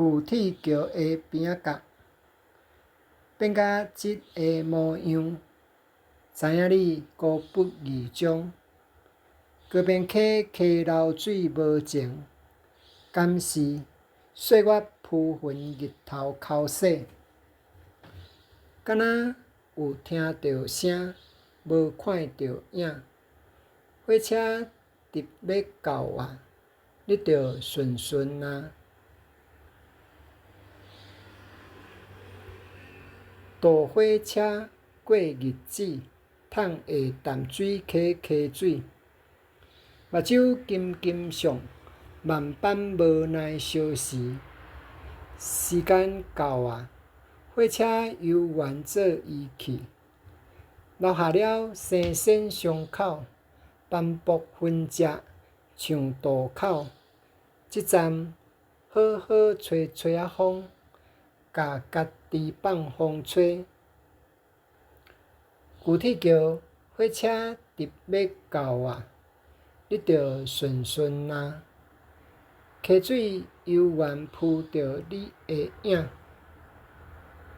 旧铁桥的边仔角，变甲即个模样，知影你孤不二终。桥边溪溪流水无情，敢是岁月浮云日头哭洗？敢若有听着声，无看着影。火车直要到啊，你着顺顺啊。坐火车过日子，桶下淡水溪溪水。目睭金金上，万般无奈相视。时间到啊，火车游园做伊去，留下了生鲜伤口，斑驳痕迹像渡口。这站好好吹吹啊风，甲家己放风吹。旧铁桥火车直要到啊，你着顺顺啊。溪水悠然浮着你的影。